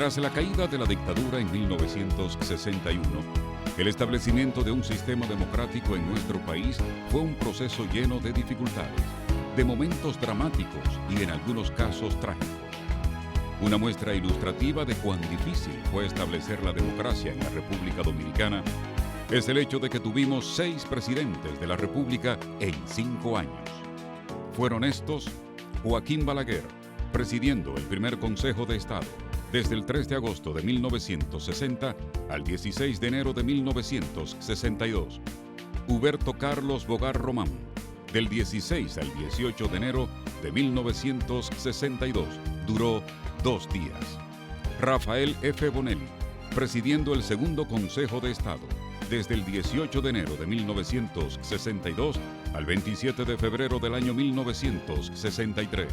Tras la caída de la dictadura en 1961, el establecimiento de un sistema democrático en nuestro país fue un proceso lleno de dificultades, de momentos dramáticos y en algunos casos trágicos. Una muestra ilustrativa de cuán difícil fue establecer la democracia en la República Dominicana es el hecho de que tuvimos 6 presidentes de la República en 5 años. Fueron estos: Joaquín Balaguer, presidiendo el primer Consejo de Estado, desde el 3 de agosto de 1960 al 16 de enero de 1962. Huberto Carlos Bogar Román, del 16 al 18 de enero de 1962. Duró 2 días. Rafael F. Bonelli, presidiendo el segundo Consejo de Estado, desde el 18 de enero de 1962 al 27 de febrero del año 1963.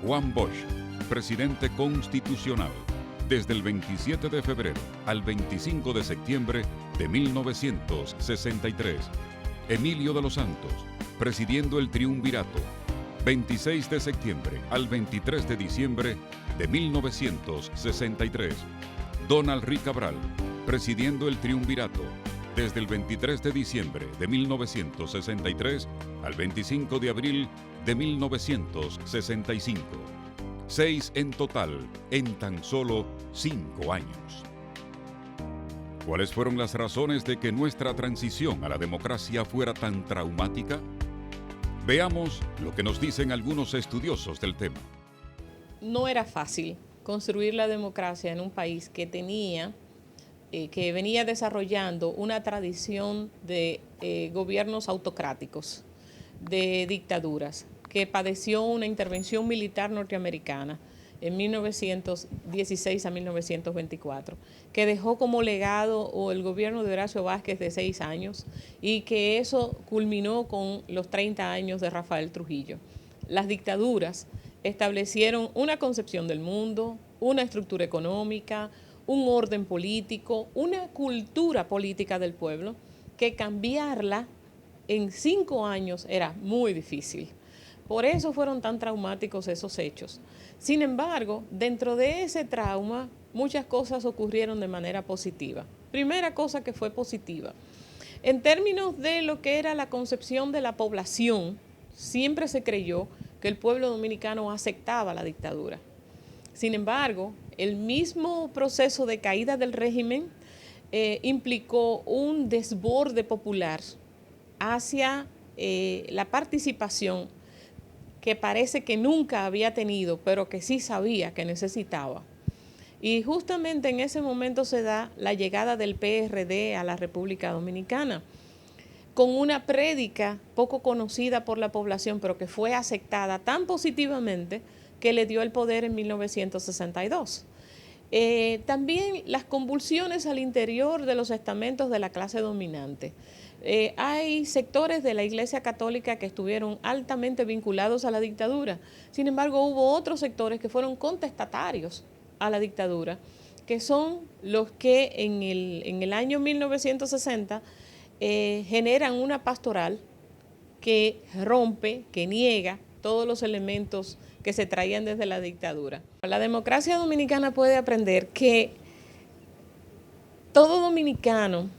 Juan Bosch, presidente constitucional, desde el 27 de febrero al 25 de septiembre de 1963. Emilio de los Santos, presidiendo el triunvirato, 26 de septiembre al 23 de diciembre de 1963. Donald Ri Cabral, presidiendo el triunvirato, desde el 23 de diciembre de 1963 al 25 de abril de 1965. 6 en total, en tan solo 5 años. ¿Cuáles fueron las razones de que nuestra transición a la democracia fuera tan traumática? Veamos lo que nos dicen algunos estudiosos del tema. No era fácil construir la democracia en un país que venía desarrollando una tradición de gobiernos autocráticos, de dictaduras, que padeció una intervención militar norteamericana en 1916 a 1924, que dejó como legado el gobierno de Horacio Vázquez de 6 años y que eso culminó con los 30 años de Rafael Trujillo. Las dictaduras establecieron una concepción del mundo, una estructura económica, un orden político, una cultura política del pueblo, que cambiarla en 5 años era muy difícil. Por eso fueron tan traumáticos esos hechos. Sin embargo, dentro de ese trauma, muchas cosas ocurrieron de manera positiva. Primera cosa que fue positiva, en términos de lo que era la concepción de la población, siempre se creyó que el pueblo dominicano aceptaba la dictadura. Sin embargo, el mismo proceso de caída del régimen implicó un desborde popular hacia la participación que parece que nunca había tenido, pero que sí sabía que necesitaba. Y justamente en ese momento se da la llegada del PRD a la República Dominicana, con una prédica poco conocida por la población, pero que fue aceptada tan positivamente que le dio el poder en 1962. También las convulsiones al interior de los estamentos de la clase dominante. Hay sectores de la Iglesia Católica que estuvieron altamente vinculados a la dictadura. Sin embargo, hubo otros sectores que fueron contestatarios a la dictadura, que son los que en el año 1960 generan una pastoral que rompe, que niega todos los elementos que se traían desde la dictadura. La democracia dominicana puede aprender que todo dominicano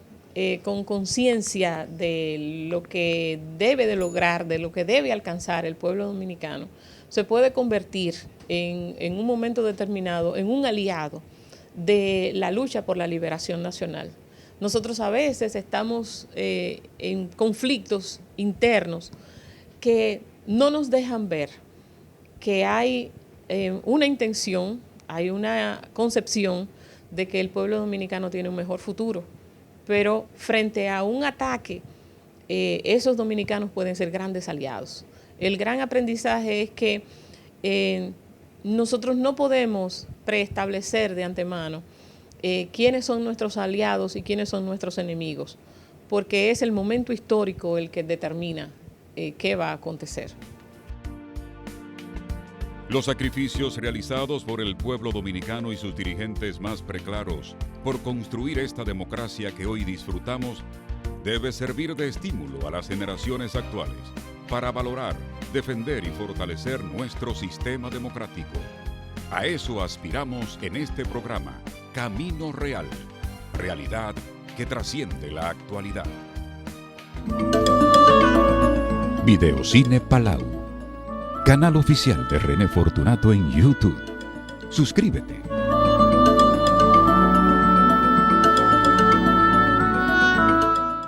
con conciencia de lo que debe de lograr, de lo que debe alcanzar el pueblo dominicano, se puede convertir en un momento determinado en un aliado de la lucha por la liberación nacional. Nosotros a veces estamos en conflictos internos que no nos dejan ver que hay una intención, hay una concepción de que el pueblo dominicano tiene un mejor futuro. Pero frente a un ataque, esos dominicanos pueden ser grandes aliados. El gran aprendizaje es que nosotros no podemos preestablecer de antemano quiénes son nuestros aliados y quiénes son nuestros enemigos, porque es el momento histórico el que determina qué va a acontecer. Los sacrificios realizados por el pueblo dominicano y sus dirigentes más preclaros por construir esta democracia que hoy disfrutamos debe servir de estímulo a las generaciones actuales para valorar, defender y fortalecer nuestro sistema democrático. A eso aspiramos en este programa, Camino Real, realidad que trasciende la actualidad. Videocine Palau, canal oficial de René Fortunato en YouTube. Suscríbete.